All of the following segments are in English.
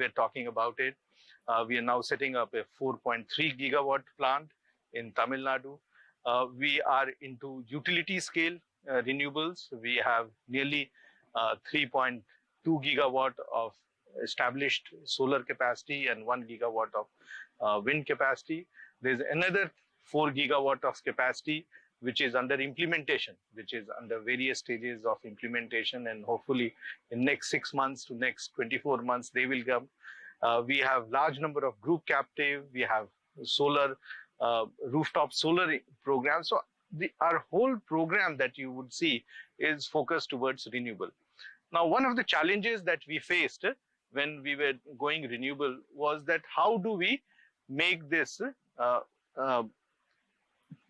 we're talking about it. We are now setting up a 4.3 gigawatt plant in Tamil Nadu. We are into utility scale renewables. We have nearly 3.2 gigawatt of established solar capacity and 1 gigawatt of wind capacity. There's another 4 gigawatt of capacity which is under implementation, which is under various stages of implementation, and hopefully in next 6 months to next 24 months they will come. We have large number of group captive. We have solar rooftop solar program. So our whole program that you would see is focused towards renewable. Now, one of the challenges that we faced when we were going renewable was that how do we make this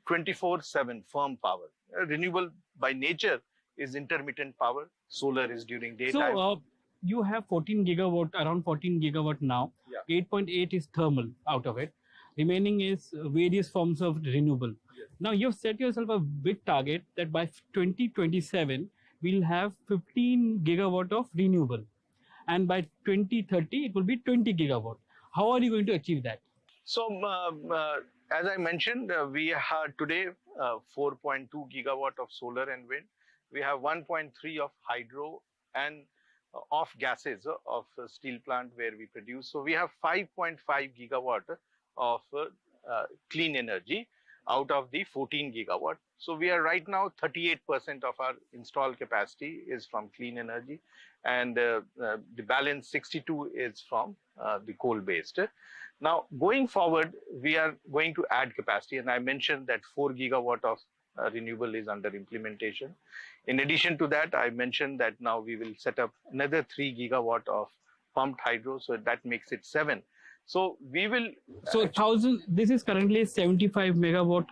24/7 firm power. Renewable by nature is intermittent power. Solar is during daytime. So you have 14 gigawatt, around 14 gigawatt now. Yeah. 8.8 is thermal out of it. Remaining is various forms of renewable. Yes. Now you've set yourself a big target that by 2027 we'll have 15 gigawatt of renewable, and by 2030 it will be 20 gigawatt. How are you going to achieve that? So, as I mentioned, we have today 4.2 gigawatt of solar and wind. We have 1.3 of hydro and of gases of steel plant where we produce. So we have 5.5 gigawatt of clean energy out of the 14 gigawatt. So we are right now 38% of our installed capacity is from clean energy, and the balance 62 is from the coal based. Now going forward, we are going to add capacity, and I mentioned that 4 gigawatt of renewable is under implementation. In addition to that, I mentioned that now we will set up another 3 gigawatt of pumped hydro, so that makes it 7. So we will. So 1000. This is currently 75 megawatt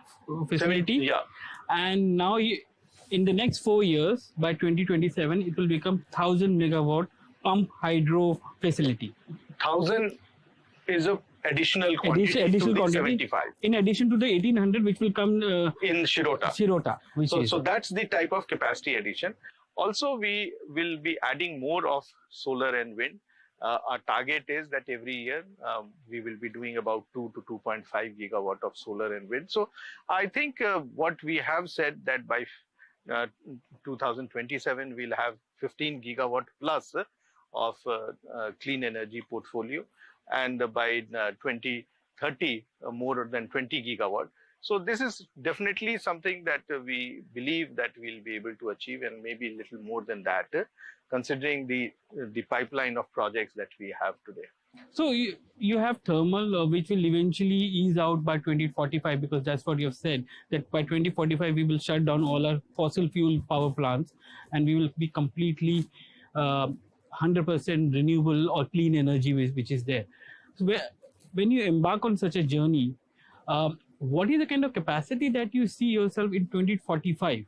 facility. 70, yeah. And now in the next 4 years, by 2027, it will become 1000 megawatt pump hydro facility. 1000 is a additional quantity additional to the quantity 75. In addition to the 1800 which will come In Shirota. So that's the type of capacity addition. Also, we will be adding more of solar and wind. Our target is that every year we will be doing about 2 to 2.5 gigawatt of solar and wind. So I think what we have said that by 2027 we'll have 15 gigawatt plus of clean energy portfolio, and by 2030 more than 20 gigawatt. So this is definitely something that we believe that we'll be able to achieve, and maybe a little more than that, considering the pipeline of projects that we have today. So you have thermal, which will eventually ease out by 2045, because that's what you have said, that by 2045 we will shut down all our fossil fuel power plants and we will be completely 100% renewable or clean energy which is there. So when you embark on such a journey, what is the kind of capacity that you see yourself in 2045?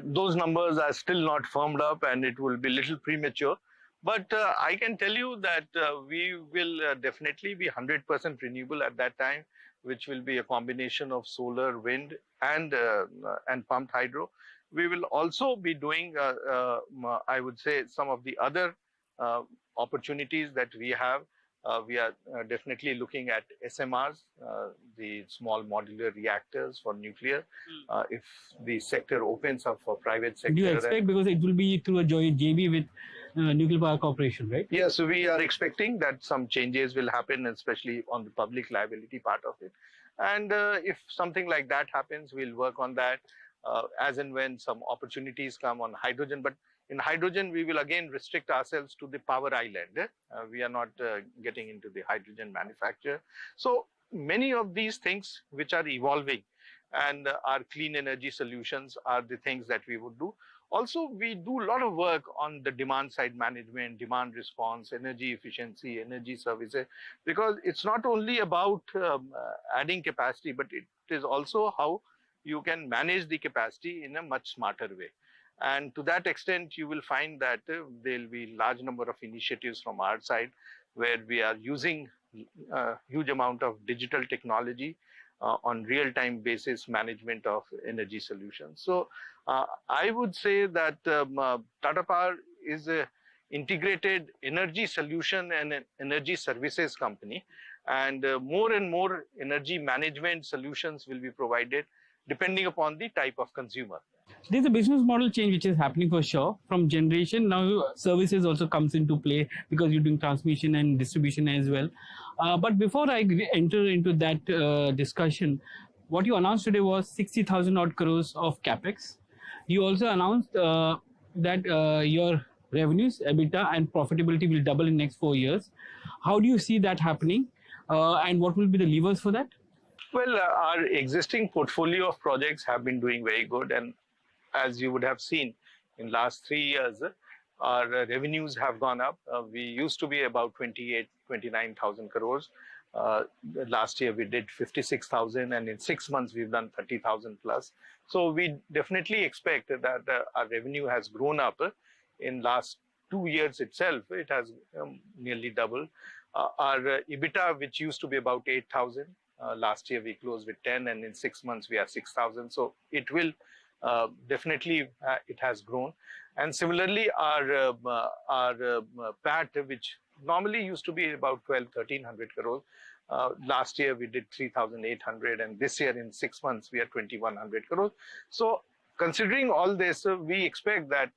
Those numbers are still not firmed up, and it will be a little premature. But I can tell you that we will definitely be 100% renewable at that time, which will be a combination of solar, wind, and pumped hydro. We will also be doing, I would say, some of the other opportunities that we have. We are definitely looking at SMRs, the small modular reactors for nuclear. If the sector opens up for private sector. Do you expect, because it will be through a joint JV with Nuclear Power Corporation, right? Yes, so we are expecting that some changes will happen, especially on the public liability part of it. And if something like that happens, we'll work on that as and when some opportunities come on hydrogen. But in hydrogen, we will again restrict ourselves to the power island. We are not getting into the hydrogen manufacture. So many of these things which are evolving, and our clean energy solutions are the things that we would do. Also, we do a lot of work on the demand side management, demand response, energy efficiency, energy services, because it's not only about adding capacity, but it is also how you can manage the capacity in a much smarter way. And to that extent, you will find that there will be large number of initiatives from our side where we are using a huge amount of digital technology on real-time basis management of energy solutions. So I would say that Tata Power is integrated energy solution and an energy services company, and more and more energy management solutions will be provided depending upon the type of consumer. There's a business model change which is happening for sure. From generation, now services also comes into play because you're doing transmission and distribution as well. But before I enter into that discussion, what you announced today was 60,000 odd crores of capex. You also announced that your revenues, EBITDA, and profitability will double in next 4 years. How do you see that happening, and what will be the levers for that? Well, our existing portfolio of projects have been doing very good, and as you would have seen in last 3 years, our revenues have gone up. We used to be about 29,000 crores. Last year we did 56,000, and in 6 months we've done 30,000 plus. So we definitely expect that our revenue has grown up. In last 2 years itself, it has nearly doubled. Our EBITDA, which used to be about 8,000, last year we closed with 10, and in 6 months we are 6,000. So it will definitely it has grown. And similarly, our PAT, which normally used to be about 1,300 crores, last year we did 3,800, and this year in 6 months we are 2,100 crores. So considering all this, we expect that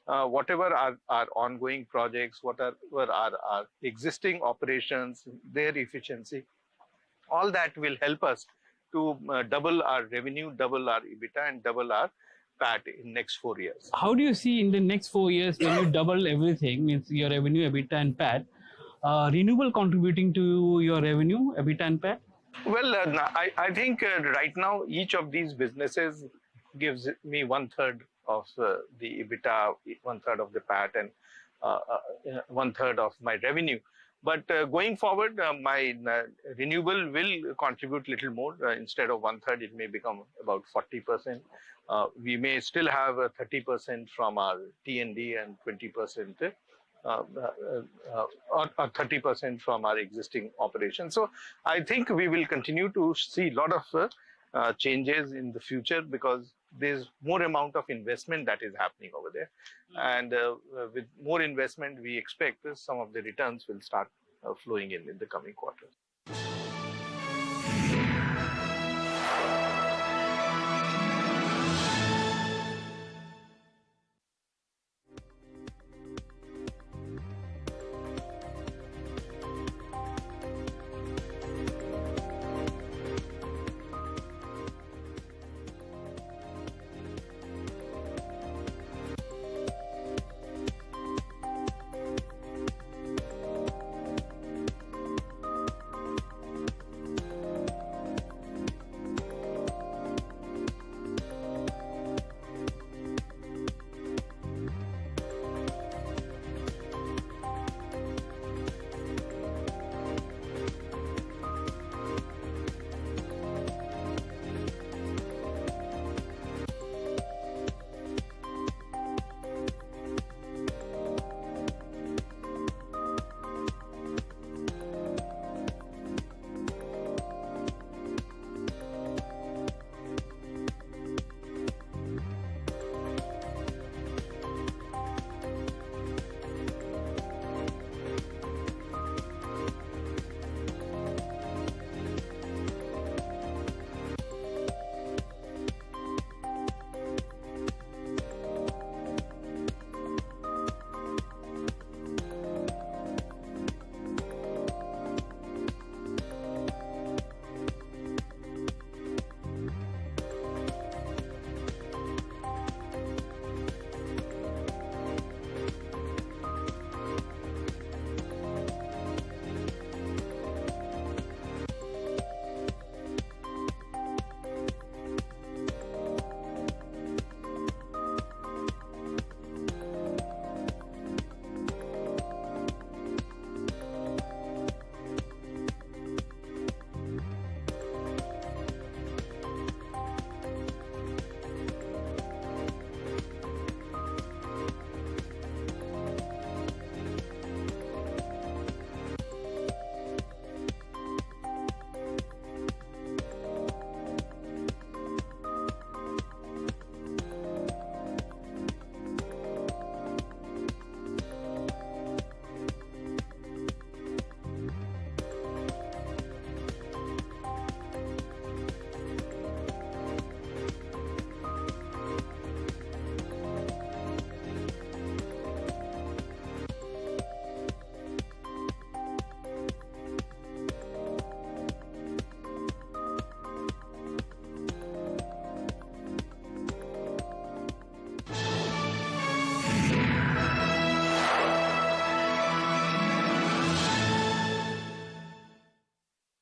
whatever our ongoing projects, whatever our existing operations, their efficiency, all that will help us to double our revenue, double our EBITDA, and double our PAT in next 4 years. How do you see in the next 4 years, when you double everything, means your revenue, EBITDA, and PAT, renewable contributing to your revenue, EBITDA, and PAT? Well, I think right now each of these businesses gives me 1/3 of the EBITDA, 1/3 of the PAT, and 1/3 of my revenue. But going forward, my renewable will contribute little more. Instead of 1/3, it may become about 40%. We may still have 30% from our T&D and 20% or 30% from our existing operations. So I think we will continue to see a lot of changes in the future, because there's more amount of investment that is happening over there. And with more investment, we expect some of the returns will start flowing in the coming quarters.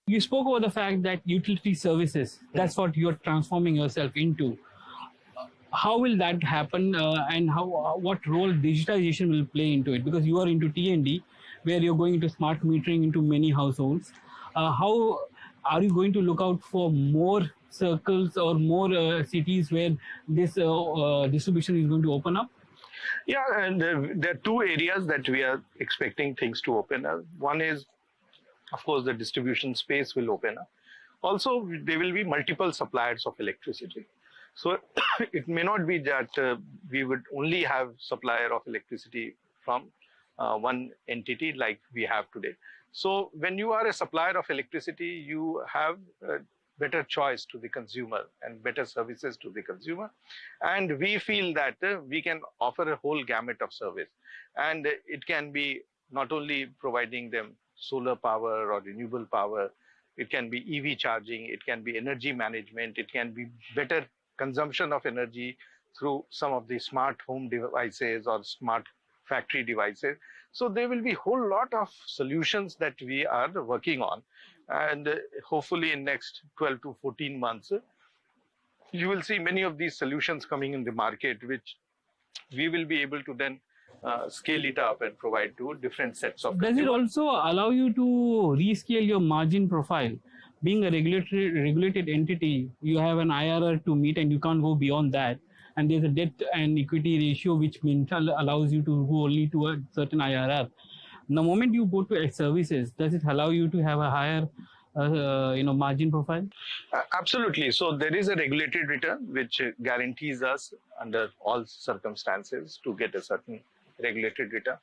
You spoke about the fact that utility services, that's what you're transforming yourself into. How will that happen, and how what role digitization will play into it? Because you are into T&D, where you're going into smart metering into many households. How are you going to look out for more circles or more cities where this distribution is going to open up? Yeah, and there are two areas that we are expecting things to open up. One is, of course, the distribution space will open up. Also, there will be multiple suppliers of electricity. So it may not be that we would only have supplier of electricity from one entity like we have today. So when you are a supplier of electricity, you have better choice to the consumer and better services to the consumer. And we feel that we can offer a whole gamut of service. And it can be not only providing them solar power or renewable power, it can be EV charging, it can be energy management, it can be better consumption of energy through some of the smart home devices or smart factory devices. So there will be a whole lot of solutions that we are working on. And hopefully in next 12 to 14 months, you will see many of these solutions coming in the market, which we will be able to then scale it up and provide to different sets of Does it consumers. also allow you to rescale your margin profile? Being a regulated entity, you have an IRR to meet and you can't go beyond that. And there's a debt and equity ratio which allows you to go only to a certain IRR. The moment you go to services, does it allow you to have a higher margin profile? Absolutely. So there is a regulated return which guarantees us under all circumstances to get a certain regulated return.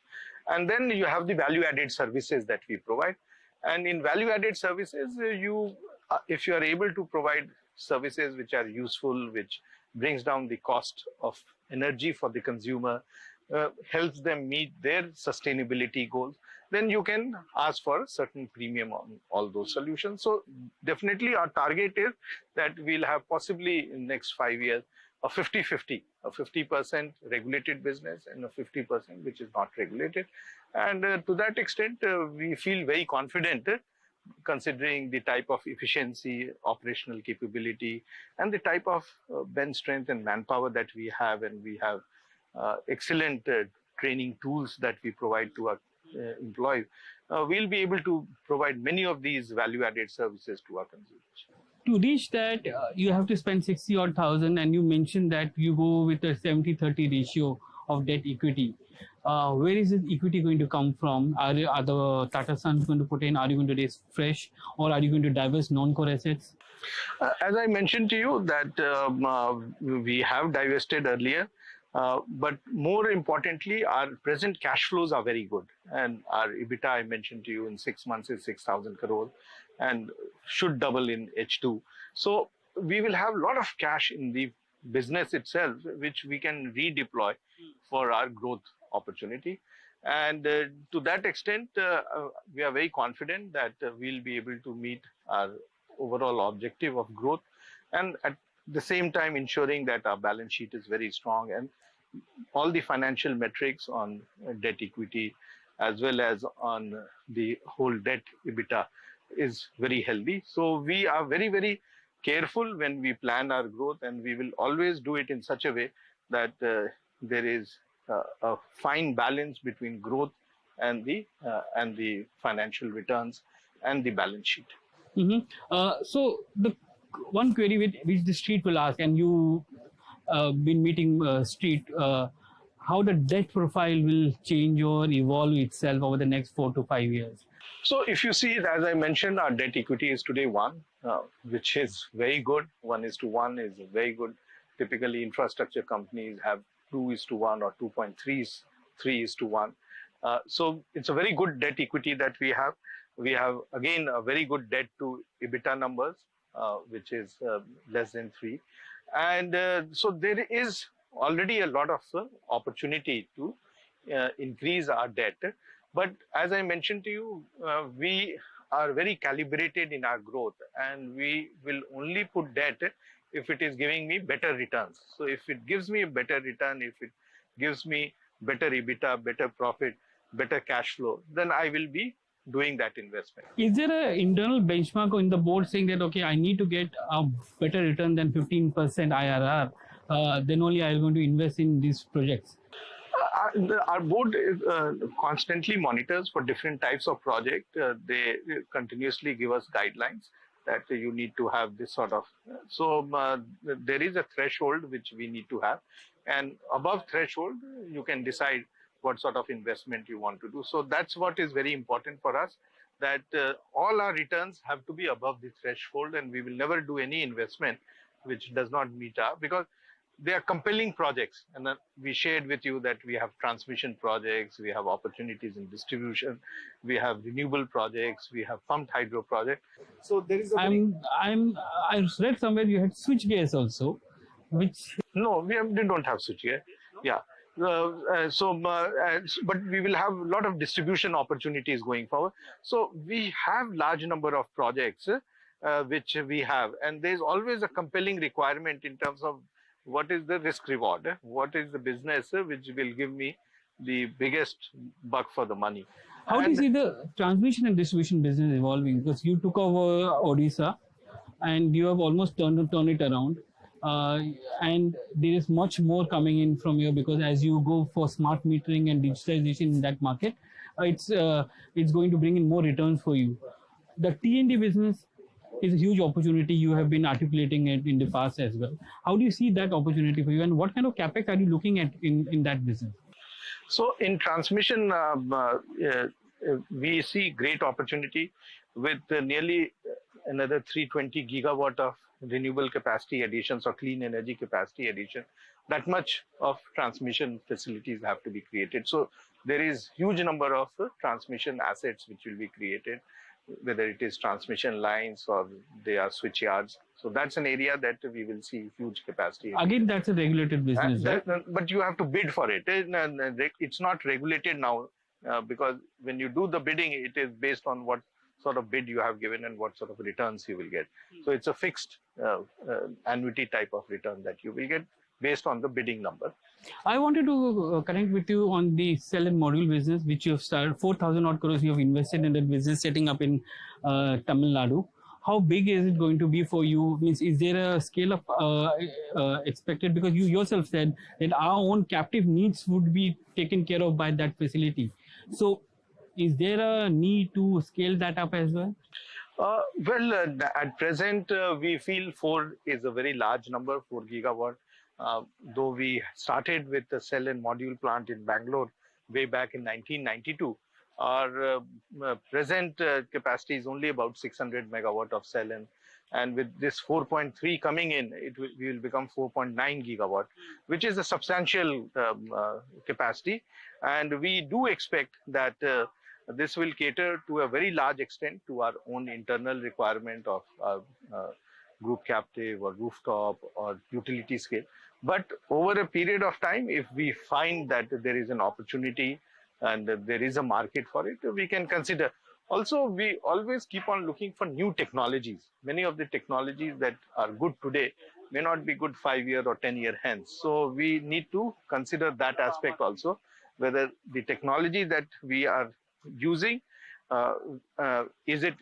And then you have the value-added services that we provide. And in value-added services, if you are able to provide services which are useful, which brings down the cost of energy for the consumer, helps them meet their sustainability goals, then you can ask for a certain premium on all those solutions. So definitely our target is that we'll have possibly in next 5 years a 50-50, a 50% regulated business and a 50% which is not regulated. And to that extent, we feel very confident considering the type of efficiency, operational capability, and the type of bench strength and manpower that we have, and we have excellent training tools that we provide to our employees, we'll be able to provide many of these value-added services to our consumers. To reach that, you have to spend 60 odd thousand, and you mentioned that you go with a 70-30 ratio of debt equity. Where is this equity going to come from? Are the Tata Sons going to put in? Are you going to raise fresh, or are you going to divest non-core assets? As I mentioned to you that we have divested earlier, but more importantly, our present cash flows are very good. And our EBITDA, I mentioned to you, in 6 months is 6,000 crores and should double in H2. So we will have a lot of cash in the business itself, which we can redeploy for our growth opportunity. And to that extent, we are very confident that we'll be able to meet our overall objective of growth, and at the same time ensuring that our balance sheet is very strong and all the financial metrics on debt equity as well as on the whole debt EBITDA is very healthy. So we are very, very careful when we plan our growth, and we will always do it in such a way that there is a fine balance between growth and the financial returns and the balance sheet. So the one query which the street will ask, and you been meeting street, how the debt profile will change or evolve itself over the next 4 to 5 years? So if you see, as I mentioned, our debt equity is today 1, which is very good. 1:1 is very good. Typically, infrastructure companies have 2:1 or 2.3, 3:1. So it's a very good debt equity that we have. We have, again, a very good debt to EBITDA numbers, which is less than 3. And so there is already a lot of opportunity to increase our debt. But as I mentioned to you, we are very calibrated in our growth, and we will only put debt if it is giving me better returns. So if it gives me a better return, if it gives me better EBITDA, better profit, better cash flow, then I will be doing that investment. Is there an internal benchmark in the board saying that, okay, I need to get a better return than 15% IRR, then only I'm going to invest in these projects? Our board constantly monitors for different types of project. They continuously give us guidelines that you need to have this sort of. There is a threshold which we need to have, and above threshold, you can decide what sort of investment you want to do. So that's what is very important for us, that all our returns have to be above the threshold, and we will never do any investment which does not meet our, because they are compelling projects. And we shared with you that we have transmission projects, we have opportunities in distribution, we have renewable projects, we have pumped hydro projects. So there is a I read somewhere you had switch gears also, which no, we don't have switch gear. Yeah. But we will have a lot of distribution opportunities going forward. So we have large number of projects which we have, and there's always a compelling requirement in terms of what is the risk reward, what is the business which will give me the biggest buck for the money. How do you see the transmission and distribution business evolving? Because you took over Odisha and you have almost turned it around. And there is much more coming in from here, because as you go for smart metering and digitization in that market, it's going to bring in more returns for you. The T&D business is a huge opportunity. You have been articulating it in the past as well. How do you see that opportunity for you, and what kind of capex are you looking at in that business? So in transmission, we see great opportunity with nearly another 320 gigawatt of renewable capacity additions or clean energy capacity addition. That much of transmission facilities have to be created. So there is huge number of transmission assets which will be created, whether it is transmission lines or they are switch yards. So that's an area that we will see huge capacity. Again, that's a regulated business, right? But you have to bid for it. It's not regulated now because when you do the bidding, it is based on what sort of bid you have given and what sort of returns you will get. So it's a fixed annuity type of return that you will get based on the bidding number. I wanted to connect with you on the cell and module business, which you have started. 4,000 odd crores you have invested in that business, setting up in Tamil Nadu. How big is it going to be for you? Means, is there a scale up expected? Because you yourself said that our own captive needs would be taken care of by that facility. So, is there a need to scale that up as well? At present, we feel 4 is a very large number, 4 gigawatt. Though we started with the cell and module plant in Bangalore way back in 1992, our present capacity is only about 600 megawatt of cell, and with this 4.3 coming in, we will become 4.9 gigawatt, which is a substantial capacity. And we do expect that this will cater to a very large extent to our own internal requirement of group captive or rooftop or utility scale. But over a period of time, if we find that there is an opportunity and there is a market for it, we can consider. Also, we always keep on looking for new technologies. Many of the technologies that are good today may not be good 5-year or 10-year hence. So we need to consider that aspect also, whether the technology that we are using, is it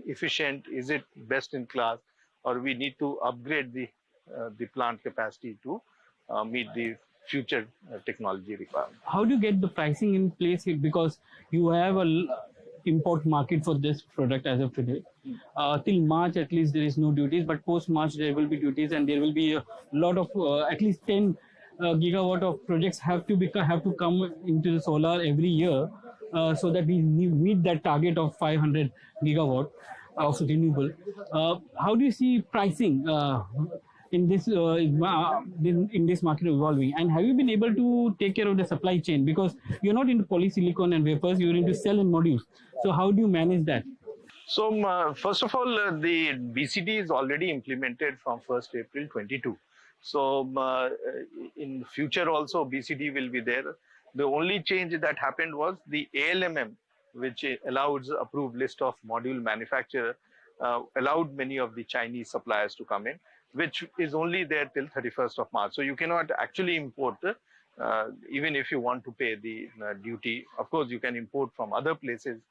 efficient, is it best in class, or we need to upgrade the plant capacity to meet the future technology requirement. How do you get the pricing in place here? Because you have a import market for this product as of today. Till March, at least, there is no duties, but post March there will be duties, and there will be a lot of at least 10 gigawatt of projects have to come into the solar every year, so that we meet that target of 500 gigawatt of renewable. How do you see pricing in this market evolving? And have you been able to take care of the supply chain? Because you're not into polysilicon and wafers, you're into cell and modules. So how do you manage that? So first of all, the BCD is already implemented from 1st April 22. So in future also BCD will be there. The only change that happened was the ALMM, which allows approved list of module manufacturer, allowed many of the Chinese suppliers to come in, which is only there till 31st of March. So you cannot actually import, even if you want to pay the duty. Of course, you can import from other places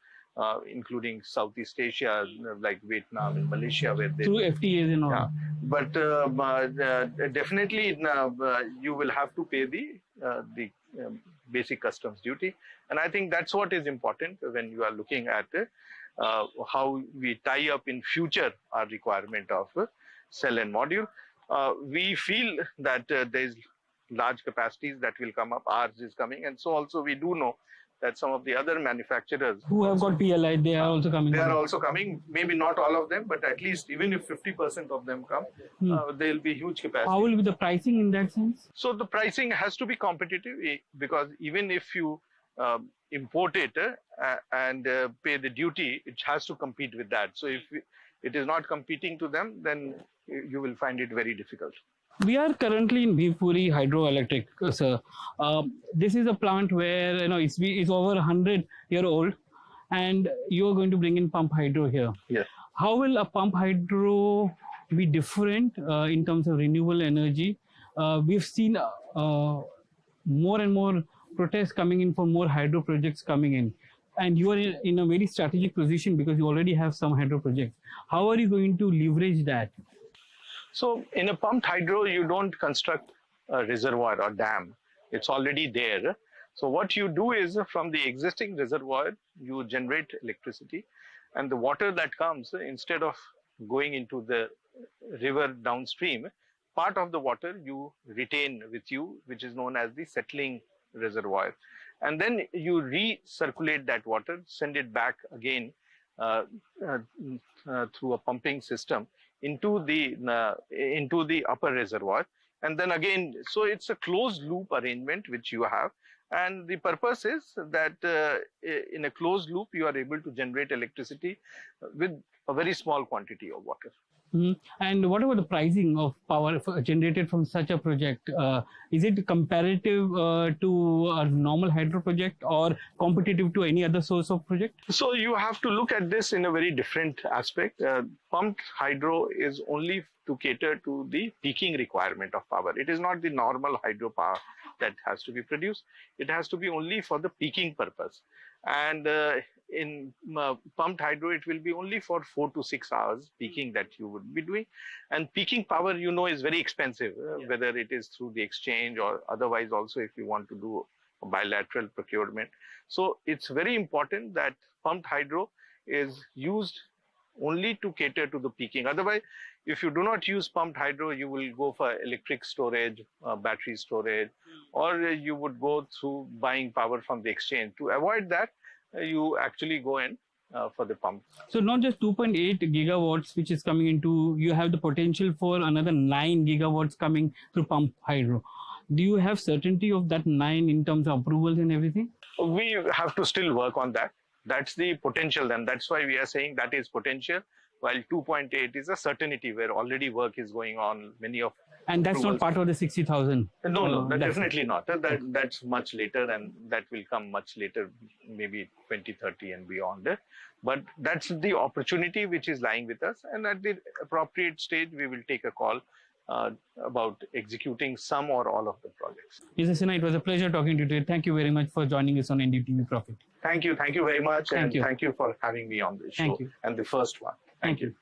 including Southeast Asia, like Vietnam and Malaysia, where they through FTAs and all. yeah. But definitely you will have to pay the basic customs duty, and I think that's what is important when you are looking at how we tie up in future our requirement of cell and module. We feel that there is large capacities that will come up. Ours is coming, and so also we do know that some of the other manufacturers who have got PLI, they are also coming. They are also coming. Maybe not all of them, but at least even if 50% of them come, there will be huge capacity. How will be the pricing in that sense? So the pricing has to be competitive, because even if you import it and pay the duty, it has to compete with that. So if it is not competing to them, then you will find it very difficult. We are currently in Bhivpuri hydroelectric, sir. This is a plant where it's over 100-year-old, and you are going to bring in pump hydro here. Yes. How will a pump hydro be different in terms of renewable energy? We've seen more and more protests coming in for more hydro projects coming in, and you are in a very strategic position because you already have some hydro projects. How are you going to leverage that? So in a pumped hydro, you don't construct a reservoir or dam. It's already there. So what you do is, from the existing reservoir, you generate electricity, and the water that comes, instead of going into the river downstream, part of the water you retain with you, which is known as the settling reservoir. And then you recirculate that water, send it back again through a pumping system into the upper reservoir, and then again, so it's a closed loop arrangement which you have, and the purpose is that in a closed loop you are able to generate electricity with a very small quantity of water. And what about the pricing of power generated from such a project? Is it comparative to a normal hydro project or competitive to any other source of project? So you have to look at this in a very different aspect. Pumped hydro is only to cater to the peaking requirement of power. It is not the normal hydro power that has to be produced. It has to be only for the peaking purpose. And in pumped hydro, it will be only for 4 to 6 hours peaking that you would be doing. And peaking power, is very expensive, whether it is through the exchange or otherwise also if you want to do a bilateral procurement. So it's very important that pumped hydro is used only to cater to the peaking. Otherwise, if you do not use pumped hydro, you will go for electric storage, battery storage, or you would go through buying power from the exchange. To avoid that, you actually go in for the pump. So not just 2.8 gigawatts which is coming into, you have the potential for another 9 gigawatts coming through pump hydro. Do you have certainty of that 9 in terms of approvals and everything? We have to still work on that. That's the potential then. That's why we are saying that is potential, while 2.8 is a certainty where already work is going on. And that's not part of the 60,000? No, definitely not. That's much later, and that will come much later, maybe 2030 and beyond. But that's the opportunity which is lying with us, and at the appropriate stage, we will take a call about executing some or all of the projects. Mr. Sinha, it was a pleasure talking to you today. Thank you very much for joining us on NDTV Profit. Thank you very much, and thank you for having me on this show, and the first one. Thank you.